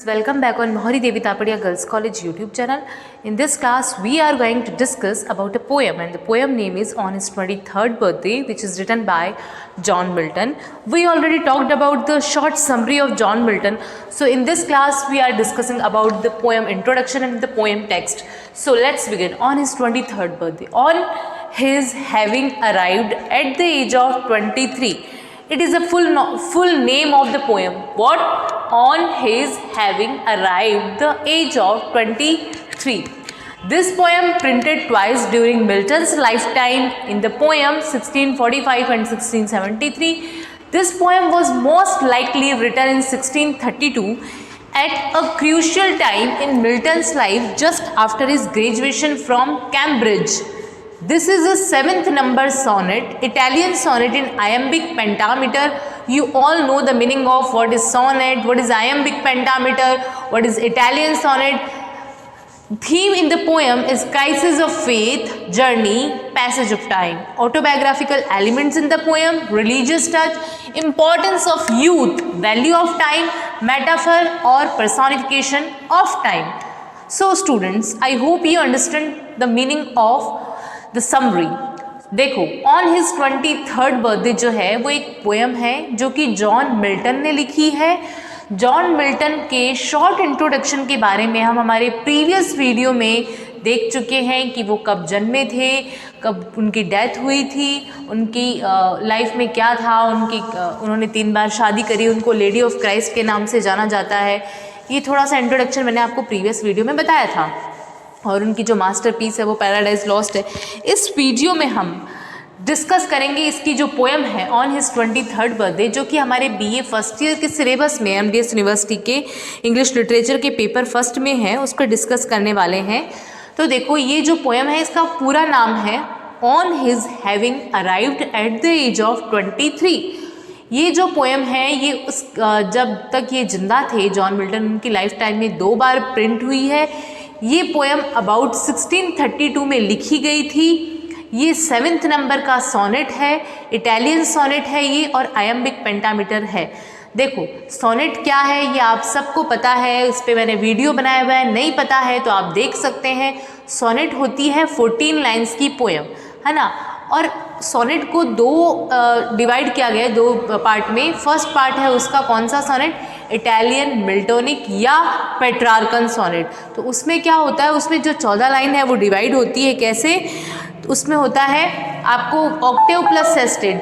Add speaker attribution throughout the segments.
Speaker 1: Welcome back on Mohari Devi Tapadia Girls College YouTube channel. In this class, we are going to discuss about a poem, and the poem name is On His 23rd Birthday, which is written by John Milton. We already talked about the short summary of John Milton. So in this class, we are discussing about the poem introduction and the poem text. So let's begin. On his 23rd birthday. On his having arrived at the age of 23. It is a full name of the poem. What? On his having arrived the age of 23. This poem printed twice during Milton's lifetime in the poem 1645 and 1673. This poem was most likely written in 1632 at a crucial time in Milton's life just after his graduation from Cambridge. This is a 7th number sonnet, Italian sonnet in iambic pentameter. You all know the meaning of what is sonnet, what is iambic pentameter, what is Italian sonnet. Theme in the poem is crisis of faith, journey, passage of time. Autobiographical elements in the poem, religious touch, importance of youth, value of time, metaphor or personification of time. So students, I hope you understand the meaning of the summary. देखो, on his 23rd birthday जो है वो एक poem है जो कि John Milton ने लिखी है. जॉन मिल्टन के शॉर्ट इंट्रोडक्शन के बारे में हम हमारे प्रीवियस वीडियो में देख चुके हैं कि वो कब जन्मे थे, कब उनकी डेथ हुई थी, उनकी लाइफ में क्या था, उन्होंने 3 बार शादी करी, उनको लेडी ऑफ क्राइस्ट के नाम से जाना जाता है. ये थोड़ा सा इंट्रोडक्शन मैंने आपको प्रीवियस वीडियो में बताया था. और उनकी जो मास्टरपीस है वो पैराडाइज लॉस्ट है. इस वीडियो में हम डिस्कस करेंगे इसकी जो पोएम है ऑन हिज 23rd बर्थडे, जो कि हमारे बीए फर्स्ट ईयर के सिलेबस में एमडीएस यूनिवर्सिटी के इंग्लिश लिटरेचर के पेपर फर्स्ट में है, उस पर डिस्कस करने वाले हैं. तो देखो, ये जो पोएम है इसका पूरा नाम है on his having arrived at the age of 23. ये जो पोएम है ये जब तक ये जिंदा थे जॉन मिल्टन, उनकी लाइफ टाइम में 2 बार प्रिंट हुई है. ये पोएम अबाउट 1632 में लिखी गई थी. ये 7th नंबर का सोनेट है, इटालियन सोनेट है ये, और आयम्बिक पेंटामीटर है. देखो, सोनेट क्या है ये आप सबको पता है, इस पर मैंने वीडियो बनाया हुआ है. नहीं पता है तो आप देख सकते हैं. सोनेट होती है 14 लाइन्स की पोएम, है ना. और सोनेट को 2 डिवाइड किया गया है, 2 पार्ट में. फर्स्ट पार्ट है उसका कौन सा सोनेट, इटालियन मिल्टोनिक या पेट्रार्कन सोनेट. तो उसमें क्या होता है, उसमें जो 14 लाइन है वो डिवाइड होती है कैसे. तो उसमें होता है आपको ऑक्टेव प्लस सेस्टेड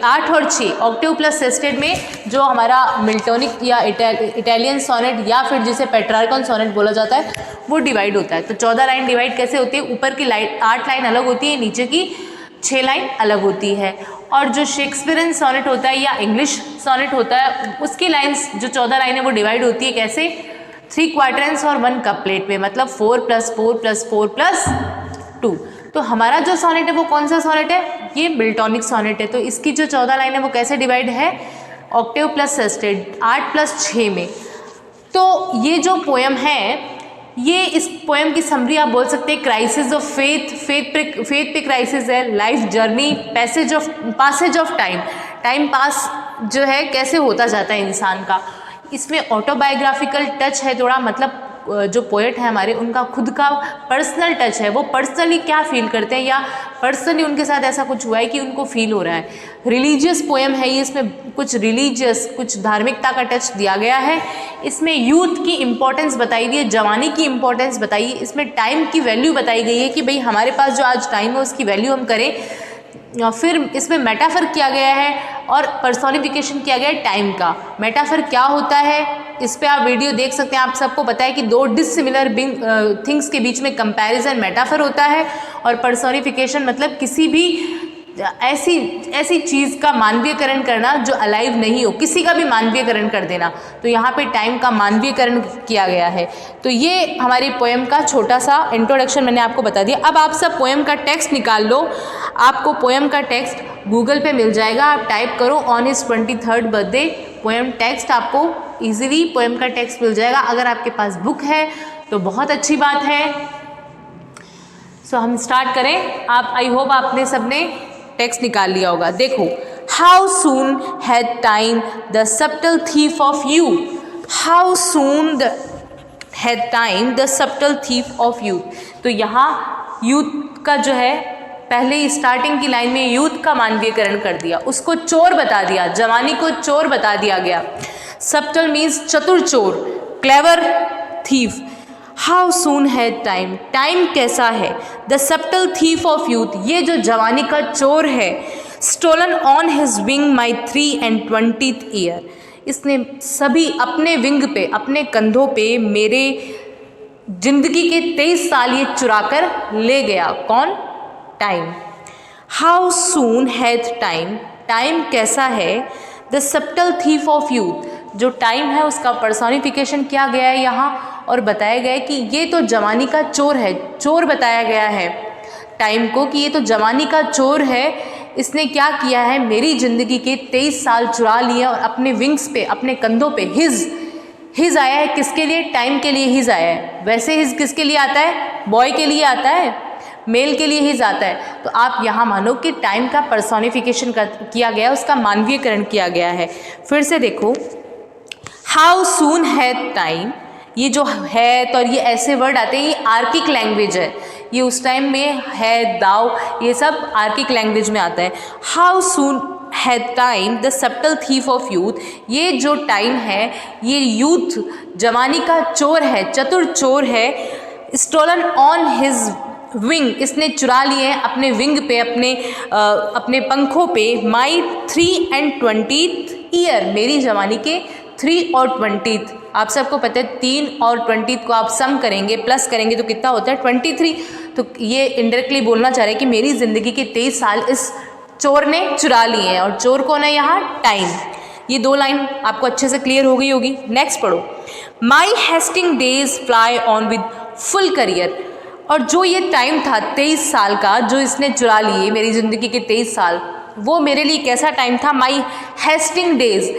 Speaker 1: 8 और 6 ऑक्टेव प्लस सेस्टेड में जो हमारा मिल्टोनिक या इटालियन सोनेट या फिर जिसे पेट्रार्कन सोनेट बोला जाता है वो डिवाइड होता है. तो 14 लाइन डिवाइड कैसे होती है, ऊपर की 8 लाइन अलग होती है, नीचे की 6 लाइन अलग होती है. और जो शेक्सपियरन सोनेट होता है या इंग्लिश सोनेट होता है उसकी लाइन्स जो 14 लाइन है वो डिवाइड होती है कैसे, 3 क्वार्टर्स और 1 कपलेट में, मतलब 4 + 4 + 4 + 2. तो हमारा जो सोनेट है वो कौन सा सोनेट है, ये मिल्टोनिक सोनेट है. तो इसकी जो 14 लाइन है वो कैसे डिवाइड है, ऑक्टेव प्लस सेस्टेड 8 + 6 में. तो ये जो पोएम है, ये इस पोएम की समरी आप बोल सकते हैं क्राइसिस ऑफ फेथ पे क्राइसिस है, life journey, passage of time pass जो है कैसे होता जाता है इंसान का. इसमें ऑटोबायोग्राफिकल टच है थोड़ा, मतलब जो पोएट है हमारे उनका खुद का पर्सनल टच है, वो पर्सनली क्या फील करते हैं या पर्सनली उनके साथ ऐसा कुछ हुआ है कि उनको फील हो रहा है. रिलीजियस पोएम है ये, इसमें कुछ धार्मिकता का टच दिया गया है. इसमें यूथ की इम्पोर्टेंस बताई गई है, जवानी की इम्पोर्टेंस बताई है. इसमें टाइम की वैल्यू बताई गई है कि भाई हमारे पास जो आज टाइम है उसकी वैल्यू हम करें. फिर इसमें मेटाफर किया गया है और पर्सोनिफिकेशन किया गया है टाइम का. मेटाफर क्या होता है, इस पे आप वीडियो देख सकते हैं. आप सबको पता है कि 2 डिसिमिलर थिंग्स के बीच में कंपैरिजन मेटाफर होता है, और पर्सोनिफिकेशन मतलब किसी भी ऐसी चीज़ का मानवीयकरण करना जो अलाइव नहीं हो, किसी का भी मानवीयकरण कर देना. तो यहाँ पे टाइम का मानवीयकरण किया गया है. तो ये हमारी पोएम का छोटा सा इंट्रोडक्शन मैंने आपको बता दिया. अब आप सब पोएम का टेक्स्ट निकाल लो. आपको पोएम का टेक्स्ट गूगल पे मिल जाएगा. आप टाइप करो on his 23rd birthday poem text, आपको ईजिली पोएम का टेक्स्ट मिल जाएगा. अगर आपके पास बुक है तो बहुत अच्छी बात है. सो हम स्टार्ट करें. आई होप आपने सबने टेक्स्ट निकाल लिया होगा. देखो, how soon had time the subtle thief of youth, how soon had time the subtle thief of youth. तो यहाँ यूथ का जो है पहले ही स्टार्टिंग की लाइन में यूथ का मानवीयकरण कर दिया, उसको चोर बता दिया, जवानी को चोर बता दिया गया। सब्टल मीन्स चतुर चोर, clever thief. How soon had time, time कैसा है, the subtle thief of youth, ये जो जवानी का चोर है, stolen on his wing my 3 and 20th year, इसने सभी अपने विंग पे, अपने कंधों पे मेरे जिंदगी के 23 साल ये चुरा कर ले गया। कौन? Time. How soon had time, time कैसा है, the subtle thief of youth, जो टाइम है उसका पर्सोनिफिकेशन किया गया है यहाँ और बताया गया है कि ये तो जवानी का चोर है, चोर बताया गया है टाइम को कि ये तो जवानी का चोर है, इसने क्या किया है, मेरी ज़िंदगी के 23 साल चुरा लिए और अपने विंग्स पे, अपने कंधों पे, हिज आया है। किसके लिए? टाइम के लिए हिज आया है। वैसे हिज किसके लिए आता है? बॉय के लिए आता है, मेल के लिए हिज आता है। तो आप यहाँ मानो कि टाइम का पर्सोनिफिकेशन किया गया, उसका मानवीयकरण किया गया है। फिर से देखो, हाउ सून हैड टाइम, ये जो है और ये ऐसे वर्ड आते हैं, ये आर्किक लैंग्वेज है, ये उस टाइम में है, दाव, ये सब आर्किक लैंग्वेज में आता है। How soon had time the subtle thief of youth, ये जो टाइम है ये यूथ जवानी का चोर है, चतुर चोर है। स्टोलन ऑन हिज विंग, इसने चुरा लिए हैं अपने विंग पे, अपने पंखों पे, माई 3 and 20th ईयर, मेरी जवानी के 3 और 20th। आप सबको पता है 3 और 20th को आप सम करेंगे, प्लस करेंगे तो कितना होता है? 23। तो ये इनडायरेक्टली बोलना चाह रहे हैं कि मेरी ज़िंदगी के 23 साल इस चोर ने चुरा लिए हैं। और चोर कौन है यहाँ? टाइम। ये 2 लाइन आपको अच्छे से क्लियर हो गई होगी। नेक्स्ट पढ़ो, my hasting days fly on with full career, और जो ये टाइम था 23 साल का, जो इसने चुरा लिए मेरी ज़िंदगी के 23 साल, वो मेरे लिए कैसा टाइम था? My hasting days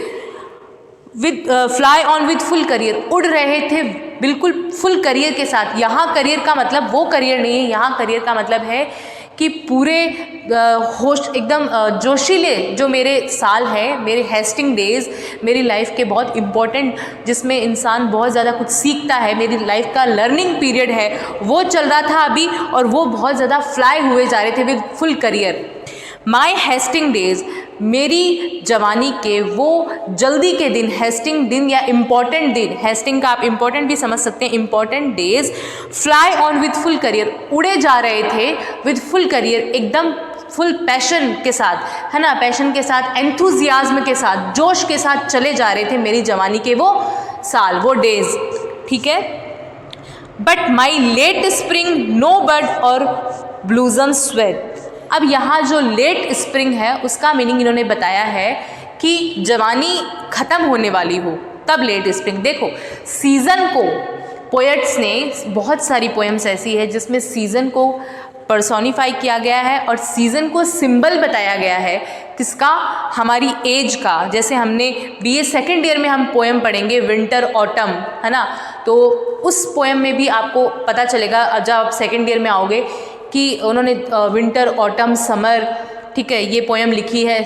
Speaker 1: with fly on with full career, उड़ रहे थे बिल्कुल फुल करियर के साथ। यहाँ करियर का मतलब वो करियर नहीं है, यहाँ करियर का मतलब है कि पूरे होश एकदम जोशीले जो मेरे साल हैं, मेरे हेस्टिंग डेज, मेरी लाइफ के बहुत इम्पोर्टेंट, जिसमें इंसान बहुत ज़्यादा कुछ सीखता है, मेरी लाइफ का लर्निंग पीरियड है, वो चल रहा था अभी, और वो बहुत ज़्यादा फ्लाई हुए जा रहे थे with full career. My hasting days, मेरी जवानी के वो जल्दी के दिन, हेस्टिंग दिन या इम्पॉर्टेंट दिन, हेस्टिंग का आप इम्पॉर्टेंट भी समझ सकते हैं, important days, fly on with full career, उड़े जा रहे थे विथ फुल करियर, एकदम फुल पैशन के साथ, है ना, पैशन के साथ, एंथुजियाज्म के साथ, जोश के साथ चले जा रहे थे मेरी जवानी के वो साल, वो डेज। ठीक है। But my late spring no bud or blossom sweat, अब यहाँ जो लेट स्प्रिंग है उसका मीनिंग इन्होंने बताया है कि जवानी ख़त्म होने वाली हो तब लेट स्प्रिंग। देखो, सीज़न को पोएट्स ने, बहुत सारी पोएम्स ऐसी है जिसमें सीज़न को पर्सोनिफाई किया गया है और सीज़न को सिंबल बताया गया है, किसका? हमारी एज का। जैसे हमने BA सेकेंड ईयर में हम पोएम पढ़ेंगे विंटर ऑटम, है ना, तो उस पोएम में भी आपको पता चलेगा जब आप सेकेंड ईयर में आओगे कि उन्होंने विंटर ऑटम समर, ठीक है, ये पोएम लिखी है,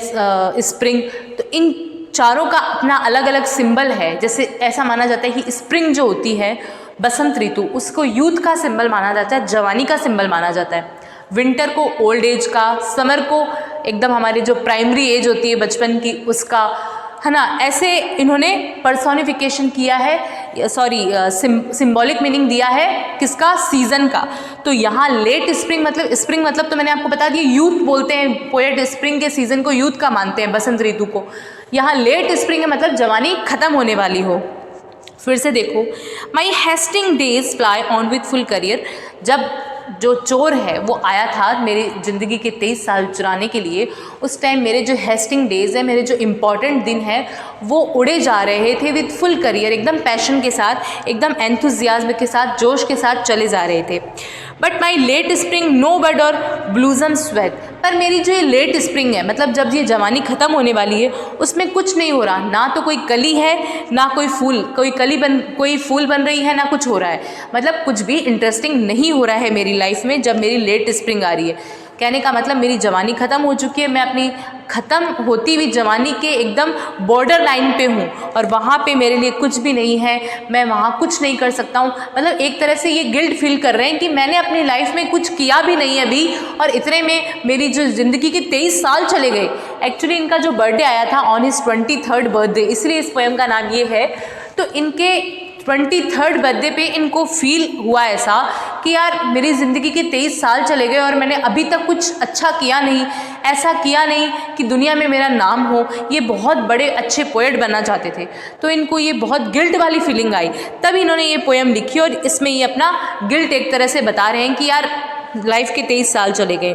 Speaker 1: स्प्रिंग। तो इन चारों का अपना अलग अलग सिंबल है। जैसे ऐसा माना जाता है कि स्प्रिंग जो होती है, बसंत ऋतु, उसको यूथ का सिंबल माना जाता है, जवानी का सिंबल माना जाता है। विंटर को ओल्ड एज का, समर को एकदम हमारी जो प्राइमरी एज होती है बचपन की, उसका, है ना। ऐसे इन्होंने पर्सोनिफिकेशन किया है, सॉरी सिंबॉलिक मीनिंग दिया है किसका? सीज़न का। तो यहाँ लेट स्प्रिंग मतलब, स्प्रिंग मतलब तो मैंने आपको बता दिया, यूथ बोलते हैं पोएट, स्प्रिंग के सीज़न को यूथ का मानते हैं, बसंत ऋतु को। यहाँ लेट स्प्रिंग है मतलब जवानी ख़त्म होने वाली हो। फिर से देखो, my hasting days fly on with full career, जब जो चोर है वो आया था मेरी ज़िंदगी के 23 साल चुराने के लिए, उस टाइम मेरे जो हेस्टिंग डेज़ है, मेरे जो इम्पॉर्टेंट दिन है, वो उड़े जा रहे थे विथ फुल करियर, एकदम पैशन के साथ, एकदम एंथुजियाज्म के साथ, जोश के साथ चले जा रहे थे। But my late spring no bud or blossom sweat, पर मेरी जो ये लेट स्प्रिंग है, मतलब जब ये जवानी ख़त्म होने वाली है, उसमें कुछ नहीं हो रहा, ना तो कोई कली है, ना कोई फूल, कोई फूल बन रही है, ना कुछ हो रहा है, मतलब कुछ भी इंटरेस्टिंग नहीं हो रहा है मेरी लाइफ में जब मेरी लेट स्प्रिंग आ रही है। कहने का मतलब मेरी जवानी ख़त्म हो चुकी है, मैं अपनी ख़त्म होती हुई जवानी के एकदम बॉर्डर लाइन पे हूँ और वहाँ पे मेरे लिए कुछ भी नहीं है, मैं वहाँ कुछ नहीं कर सकता हूँ। मतलब एक तरह से ये गिल्ट फील कर रहे हैं कि मैंने अपनी लाइफ में कुछ किया भी नहीं अभी और इतने में मेरी जो ज़िंदगी के 23 साल चले गए। एक्चुअली इनका जो बर्थडे आया था ऑन हिज 23rd बर्थडे, इसलिए इस पोएम का नाम ये है। तो इनके 23rd बर्थडे पे इनको फील हुआ ऐसा कि यार मेरी ज़िंदगी के 23 साल चले गए और मैंने अभी तक कुछ अच्छा किया नहीं, ऐसा किया नहीं कि दुनिया में मेरा नाम हो। ये बहुत बड़े अच्छे पोएट बनना चाहते थे, तो इनको ये बहुत गिल्ट वाली फीलिंग आई, तब इन्होंने ये पोएम लिखी और इसमें ये अपना गिल्ट एक तरह से बता रहे हैं कि यार लाइफ के 23 साल चले गए।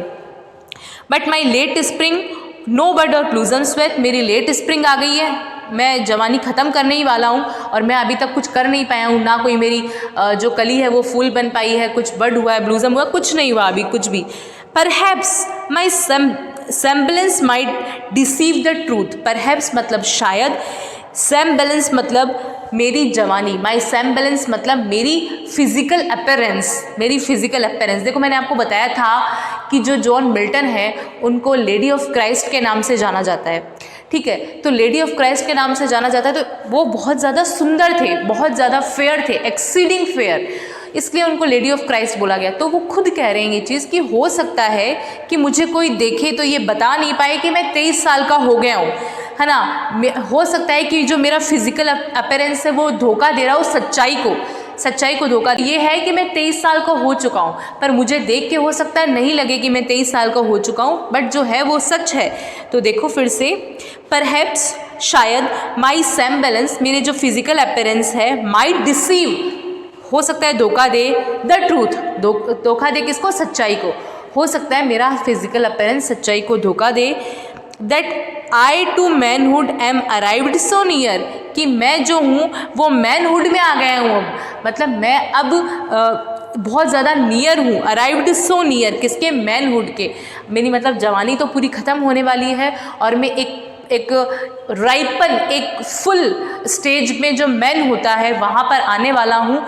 Speaker 1: But my late spring no bird और ब्लूजम स्वेट, मेरी लेट स्प्रिंग आ गई है, मैं जवानी ख़त्म करने ही वाला हूँ और मैं अभी तक कुछ कर नहीं पाया हूँ, ना कोई मेरी जो कली है वो फूल बन पाई है, कुछ बर्ड हुआ है, ब्लूजम हुआ, कुछ नहीं हुआ अभी कुछ भी। Perhaps my semblance might deceive the truth, perhaps मतलब शायद, semblance मतलब मेरी जवानी, माई semblance मतलब मेरी फिजिकल अपीयरेंस, मेरी फिजिकल अपीयरेंस। देखो मैंने आपको बताया था कि जो जॉन मिल्टन है उनको लेडी ऑफ क्राइस्ट के नाम से जाना जाता है, ठीक है। तो लेडी ऑफ क्राइस्ट के नाम से जाना जाता है, तो वो बहुत ज़्यादा सुंदर थे, बहुत ज़्यादा फेयर थे, एक्सीडिंग फेयर, इसलिए उनको लेडी ऑफ क्राइस्ट बोला गया। तो वो खुद कह रहे हैं ये चीज़ कि हो सकता है कि मुझे कोई देखे तो ये बता नहीं पाए कि मैं 23 साल का हो गया हूँ, है ना। हो सकता है कि जो मेरा फिजिकल अपीयरेंस है वो धोखा दे रहा हो सच्चाई को धोखा। ये है कि मैं 23 साल का हो चुका हूँ, पर मुझे देख के हो सकता है नहीं लगे कि मैं 23 साल का हो चुका हूँ, बट जो है वो सच है। तो देखो फिर से, परहैप्स शायद, माई semblance मेरे जो फिजिकल अपीयरेंस है, माइट डिसीव हो सकता है धोखा दे, द ट्रूथ धोखा दे किसको, सच्चाई को, हो सकता है मेरा फिजिकल अपीयरेंस सच्चाई को धोखा दे। That I to manhood am arrived so near, कि मैं जो हूँ वो मैनहुड में आ गया हूँ अब, मतलब मैं अब बहुत ज़्यादा नियर हूँ, अराइव्ड सो नियर किसके, मैनहुड के। मेरी मतलब जवानी तो पूरी ख़त्म होने वाली है और मैं एक राइपन, एक फुल स्टेज में जो मैन होता है वहाँ पर आने वाला हूँ,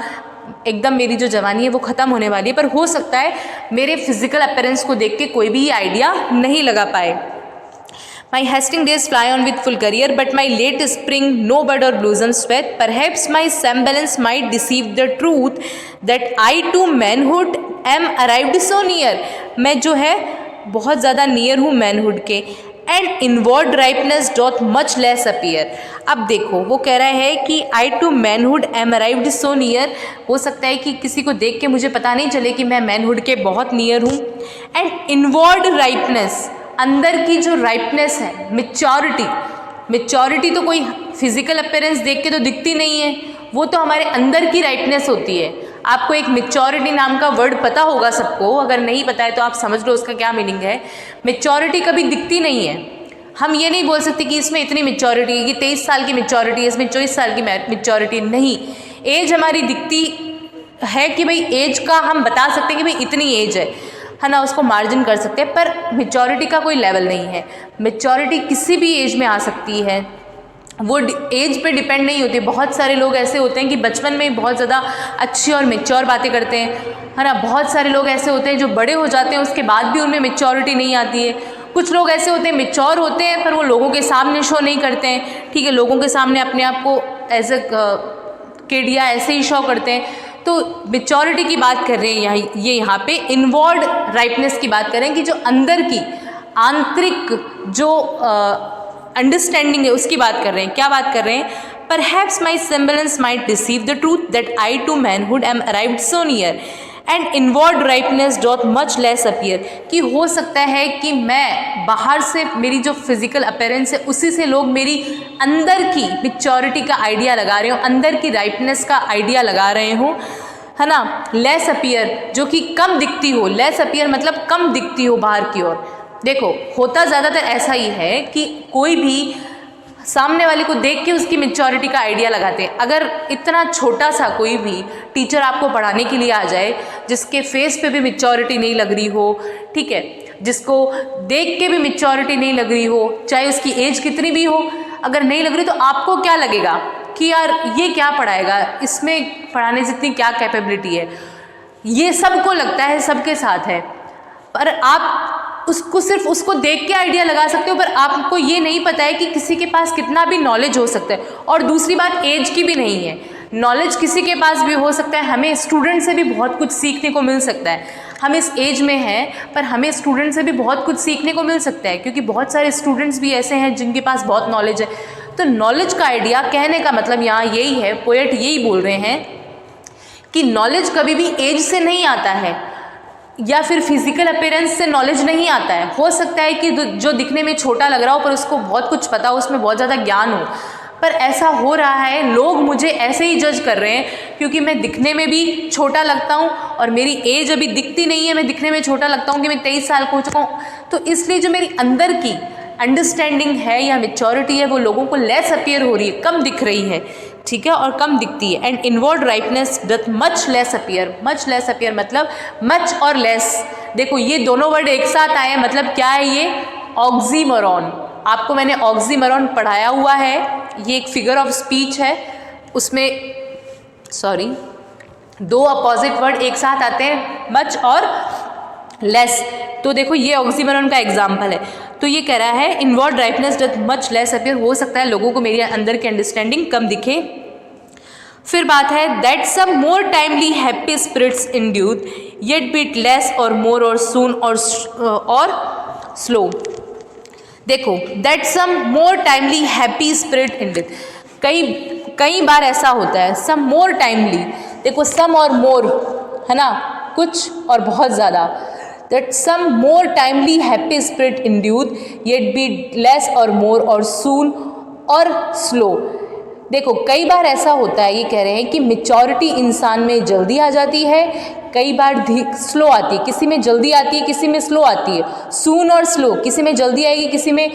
Speaker 1: एकदम मेरी जो जवानी है वो ख़त्म होने वाली है। पर हो सकता है मेरे फिजिकल अपीयरेंस को देख के कोई भी आइडिया नहीं लगा पाए। My hasting days fly on with full career, but my late spring no bud or blossom sweat. Perhaps my semblance might deceive the truth that I to manhood am arrived so near. मैं जो है बहुत ज़्यादा near हूँ manhood के। And inward ripeness doth much less appear. अब देखो वो कह रहा है कि I to manhood am arrived so near, हो सकता है कि किसी को देख के मुझे पता नहीं चले कि मैं मैनहुड के बहुत नियर हूँ। एंड इनवर्ड राइपनेस, अंदर की जो राइपनेस है, मेच्योरिटी तो कोई फिजिकल अपीयरेंस देख के तो दिखती नहीं है, वो तो हमारे अंदर की राइपनेस होती है। आपको एक मेच्योरिटी नाम का वर्ड पता होगा सबको, अगर नहीं पता है तो आप समझ लो उसका क्या मीनिंग है। मेच्योरिटी कभी दिखती नहीं है, हम ये नहीं बोल सकते कि इसमें इतनी मेच्योरिटी है, कि 23 साल की मेच्योरिटी है, इसमें 24 साल की मेच्योरिटी नहीं। एज हमारी दिखती है कि भाई एज का हम बता सकते हैं कि भाई इतनी एज है ना, उसको मार्जिन कर सकते हैं, पर मेच्योरिटी का कोई लेवल नहीं है। मेच्योरिटी किसी भी एज में आ सकती है, वो एज पे डिपेंड नहीं होती। बहुत सारे लोग ऐसे होते हैं कि बचपन में बहुत ज़्यादा अच्छी और मेच्योर बातें करते हैं, है ना। बहुत सारे लोग ऐसे होते हैं जो बड़े हो जाते हैं उसके बाद भी उनमें मेच्योरिटी नहीं आती है। कुछ लोग ऐसे होते हैं मेच्योर होते हैं पर वो लोगों के सामने शो नहीं करते हैं, ठीक है, लोगों के सामने अपने आप को एज ए किड या ऐसे ही शो करते हैं। तो मेच्योरिटी की बात कर रहे हैं ये यहाँ पे इनवर्ड राइपनेस की बात कर रहे हैं कि जो अंदर की आंतरिक जो अंडरस्टैंडिंग है उसकी बात कर रहे हैं। क्या बात कर रहे हैं? Perhaps my semblance might deceive the truth that I to manhood am arrived so near and inward ripeness doth much less appear, कि हो सकता है कि मैं बाहर से मेरी जो फिजिकल अपीयरेंस है उसी से लोग मेरी अंदर की मेच्योरिटी का आइडिया लगा रहे हो, अंदर की राइपनेस का आइडिया लगा रहे हो, है ना। लेस अपीयर जो कि कम दिखती हो, लेस अपीयर मतलब कम दिखती हो बाहर की ओर। देखो होता ज़्यादातर ऐसा ही है कि कोई भी सामने वाले को देख के उसकी मेच्योरिटी का आइडिया लगाते हैं। अगर इतना छोटा सा कोई भी टीचर आपको पढ़ाने के लिए आ जाए जिसके फेस पे भी मेच्योरिटी नहीं लग रही हो, ठीक है, जिसको देख के भी मेच्योरिटी नहीं लग रही हो, चाहे उसकी एज कितनी भी हो, अगर नहीं लग रही तो आपको क्या लगेगा कि यार ये क्या पढ़ाएगा, इसमें पढ़ाने जितनी क्या कैपेबिलिटी है। ये सबको लगता है, सबके साथ है। पर आप उसको सिर्फ उसको देख के आइडिया लगा सकते हो, पर आपको ये नहीं पता है कि किसी के पास कितना भी नॉलेज हो सकता है। और दूसरी बात एज की भी नहीं है, नॉलेज किसी के पास भी हो सकता है। हमें स्टूडेंट से भी बहुत कुछ सीखने को मिल सकता है। हम इस एज में हैं पर हमें स्टूडेंट से भी बहुत कुछ सीखने को मिल सकता है, क्योंकि बहुत सारे स्टूडेंट्स भी ऐसे हैं जिनके पास बहुत नॉलेज है। तो नॉलेज का आइडिया, कहने का मतलब यहाँ यही है, पोएट यही बोल रहे हैं कि नॉलेज कभी भी एज से नहीं आता है या फिर फिजिकल अपीयरेंस से नॉलेज नहीं आता है। हो सकता है कि जो दिखने में छोटा लग रहा हो पर उसको बहुत कुछ पता हो, उसमें बहुत ज़्यादा ज्ञान हो, पर ऐसा हो रहा है, लोग मुझे ऐसे ही जज कर रहे हैं क्योंकि मैं दिखने में भी छोटा लगता हूँ और मेरी एज अभी दिखती नहीं है, मैं दिखने में छोटा लगता हूँ कि मैं 23 साल का हो चुका हूँ। तो इसलिए जो मेरी अंदर की अंडरस्टैंडिंग है या मैच्योरिटी है वो लोगों को लेस अपीयर हो रही है, कम दिख रही है, ठीक है, और कम दिखती है। And inward rightness doth much less appear. Much less appear मतलब मच और लेस, देखो ये दोनों वर्ड एक साथ आए हैं, मतलब क्या है ये, ऑक्सीमोरॉन। आपको मैंने ऑक्सीमोरॉन पढ़ाया हुआ है, ये एक फिगर ऑफ स्पीच है, उसमें दो अपोजिट वर्ड एक साथ आते हैं, मच और लेस। तो देखो ये ऑक्सीमोरॉन का एग्जाम्पल है। तो ये कह रहा है inward rightness doth much less appear, हो सकता है लोगों को मेरे अंदर की अंडरस्टैंडिंग कम दिखे। फिर बात है that some more timely happy spirits endued yet be it less or more or soon or slow. देखो that some more timely happy spirit endued, कई बार ऐसा होता है, सम मोर टाइमली, देखो सम और मोर है ना, कुछ और बहुत ज़्यादा, that some more timely happy spirit induced yet be less or more or soon और slow। देखो कई बार ऐसा होता है, ये कह रहे हैं कि मेच्योरिटी इंसान में जल्दी आ जाती है, कई बार स्लो आती है, किसी में जल्दी आती है किसी में स्लो आती है। सून और स्लो, किसी में जल्दी आएगी किसी में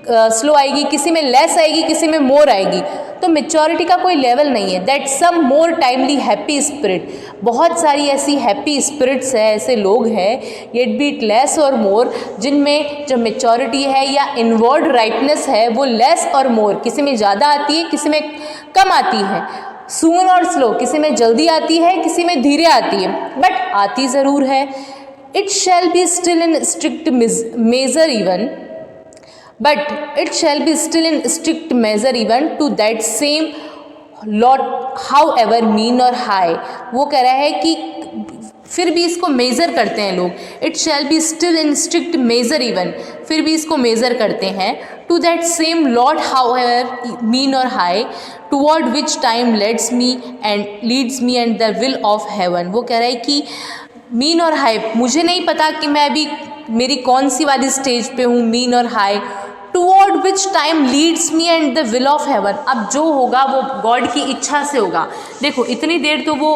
Speaker 1: स्लो आएगी, किसी में लेस आएगी किसी में मोर आएगी। तो मेच्योरिटी का कोई लेवल नहीं है। That some more timely happy spirit, बहुत सारी ऐसी हैप्पी स्पिरिट्स है, ऐसे लोग हैं येट बीट लेस और मोर, जिनमें जो मेच्योरिटी है या इनवर्ड राइटनेस है वो लेस और मोर, किसी में ज़्यादा आती है किसी में कम आती है। सून और स्लो, किसी में जल्दी आती है किसी में धीरे आती है, बट आती ज़रूर है। It shall be still in strict measure even, but it shall be still in strict measure even to that same lot however mean or high। वो कह रहा है कि फिर भी इसको मेज़र करते हैं लोग, it shall be still in strict measure even, फिर भी इसको मेज़र करते हैं, to that same lot however mean or high toward which time leads me and the will of heaven. वो कह रहा है कि मीन और हाई, मुझे नहीं पता कि मैं अभी मेरी कौन सी वाली स्टेज पे हूँ, mean or high, toward which time leads me and the will of haven. अब जो होगा वो गॉड की इच्छा से होगा। देखो इतनी देर तो वो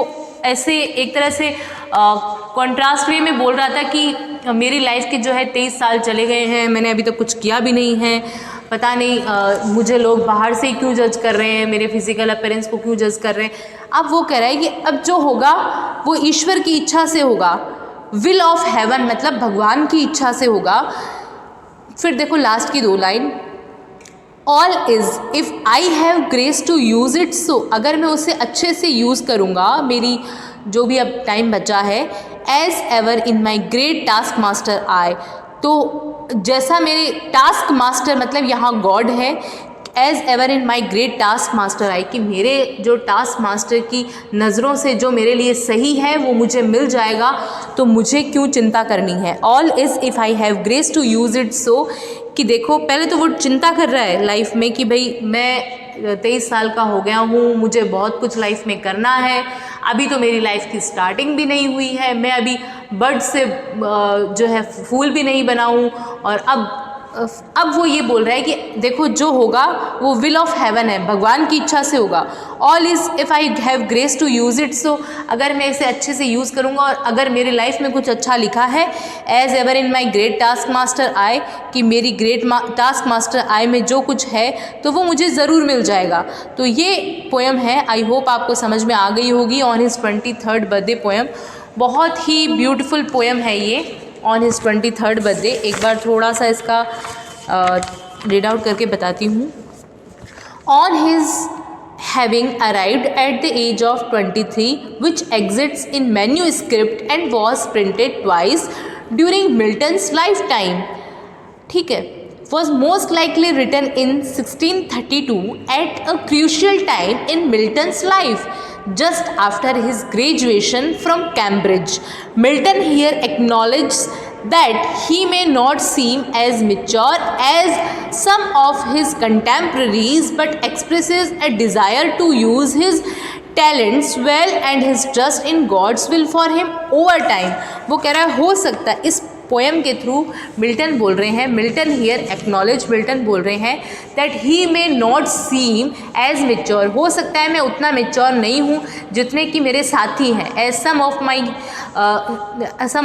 Speaker 1: ऐसे एक तरह से कॉन्ट्रास्ट वे में बोल रहा था कि मेरी लाइफ के जो है 23 साल चले गए हैं, मैंने अभी तक कुछ किया भी नहीं है, पता नहीं मुझे लोग बाहर से क्यों जज कर रहे हैं, मेरे फिजिकल अपीयरेंस को क्यों जज कर रहे हैं। अब वो कह रहा है कि अब जो होगा वो ईश्वर की इच्छा से होगा, विल ऑफ हेवन मतलब भगवान की इच्छा से होगा। फिर देखो लास्ट की 2 line, all is if I have grace to use it so, अगर मैं उसे अच्छे से यूज़ करूँगा, मेरी जो भी अब टाइम बचा है, as ever in my great taskmaster eye, तो जैसा मेरे टास्क मास्टर मतलब यहाँ गॉड है, as ever in my great taskmaster eye, कि मेरे जो टास्क मास्टर की नज़रों से जो मेरे लिए सही है वो मुझे मिल जाएगा, तो मुझे क्यों चिंता करनी है। All is if I have grace to use it so, कि देखो पहले तो वो चिंता कर रहा है लाइफ में कि भाई मैं 23 साल का हो गया हूँ, मुझे बहुत कुछ लाइफ में करना है, अभी तो मेरी लाइफ की स्टार्टिंग भी नहीं हुई है, मैं अभी बर्ड से जो है फूल भी नहीं बना हूँ, और अब वो ये बोल रहा है कि देखो जो होगा वो विल ऑफ हेवन है, भगवान की इच्छा से होगा। All is if I have grace to use it so, अगर मैं इसे अच्छे से यूज़ करूँगा और अगर मेरी लाइफ में कुछ अच्छा लिखा है, as ever in my great taskmaster eye, कि मेरी ग्रेट टास्क मास्टर आई में जो कुछ है तो वो मुझे ज़रूर मिल जाएगा। तो ये पोएम है, आई होप आपको समझ में आ गई होगी। On his 23rd birthday poem, बहुत ही ब्यूटीफुल पोएम है ये, ऑन हिज 23rd बर्थडे। एक बार थोड़ा सा इसका रीड आउट करके बताती हूँ। On his having arrived at the age of 23, which exists in manuscript and was printed twice, during Milton's life time, ठीक है, was most likely written in 1632 at a crucial time in Milton's life, just after his graduation from Cambridge. Milton here acknowledges that he may not seem as mature as some of his contemporaries, but expresses a desire to use his talents well and his trust in God's will for him over time. वो कह रहा है हो सकता है इस poem के through Milton बोल रहे हैं, मिल्टन हियर एक्नॉलेज, मिल्टन बोल रहे हैं that he may not seem as mature, हो सकता है मैं उतना मेच्योर नहीं हूँ जितने कि मेरे साथी हैं, as some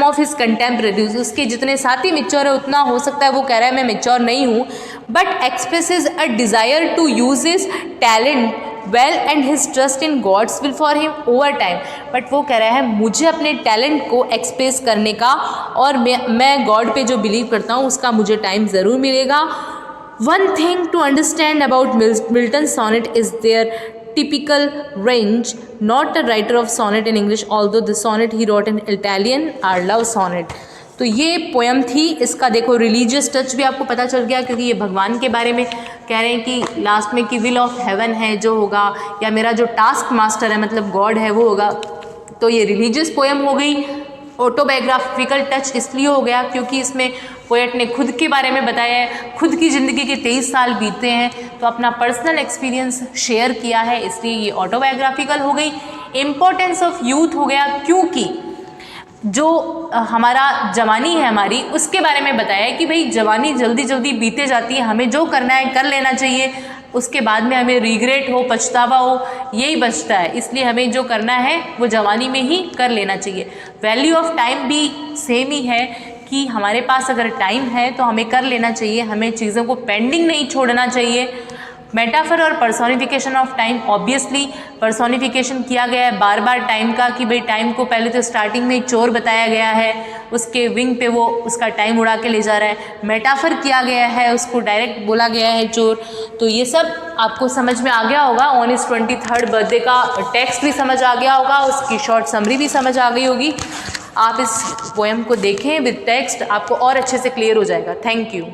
Speaker 1: of his contemporaries, उसके जितने साथी मेच्योर है उतना हो सकता है वो कह रहा है मैं मेच्योर नहीं हूँ, but expresses a desire to use his talent well and his trust in God's will for him over time, but वो कह रहा है मुझे अपने टैलेंट को एक्सप्रेस करने का और मैं गॉड पे जो बिलीव करता हूँ उसका मुझे टाइम ज़रूर मिलेगा. One thing to understand about Milton sonnet is there typical range, not a writer of sonnet in English, although the sonnet he wrote in Italian are love sonnet. तो ये पोएम थी, इसका देखो रिलीजियस टच भी आपको पता चल गया क्योंकि ये भगवान के बारे में कह रहे हैं कि लास्ट में कि विल ऑफ हेवन है जो होगा, या मेरा जो टास्क मास्टर है मतलब गॉड है वो होगा. तो ये रिलीजियस पोएम हो गई. ऑटोबायोग्राफिकल टच इसलिए हो गया क्योंकि इसमें पोएट ने खुद के बारे में बताया है, खुद की ज़िंदगी के 23 साल बीते हैं तो अपना पर्सनल एक्सपीरियंस शेयर किया है, इसलिए ये ऑटोबायोग्राफिकल हो गई. इम्पोर्टेंस ऑफ यूथ हो गया क्योंकि जो हमारा जवानी है हमारी उसके बारे में बताया है कि भाई जवानी जल्दी जल्दी बीते जाती है, हमें जो करना है कर लेना चाहिए, उसके बाद में हमें रिग्रेट हो, पछतावा हो, यही बचता है, इसलिए हमें जो करना है वो जवानी में ही कर लेना चाहिए. वैल्यू ऑफ टाइम भी सेम ही है कि हमारे पास अगर टाइम है तो हमें कर लेना चाहिए, हमें चीज़ों को पेंडिंग नहीं छोड़ना चाहिए. मेटाफर और personification of time, obviously personification किया गया है बार बार टाइम का कि भाई टाइम को पहले तो स्टार्टिंग में चोर बताया गया है, उसके विंग पे वो उसका टाइम उड़ा के ले जा रहा है, मेटाफर किया गया है, उसको डायरेक्ट बोला गया है चोर. तो ये सब आपको समझ में आ गया होगा. ऑन इस 23rd बर्थडे का टेक्स्ट भी समझ आ गया होगा, उसकी शॉर्ट समरी भी समझ आ गई होगी. आप इस पोएम को देखें विद टेक्स्ट, आपको और अच्छे से क्लियर हो जाएगा. Thank you.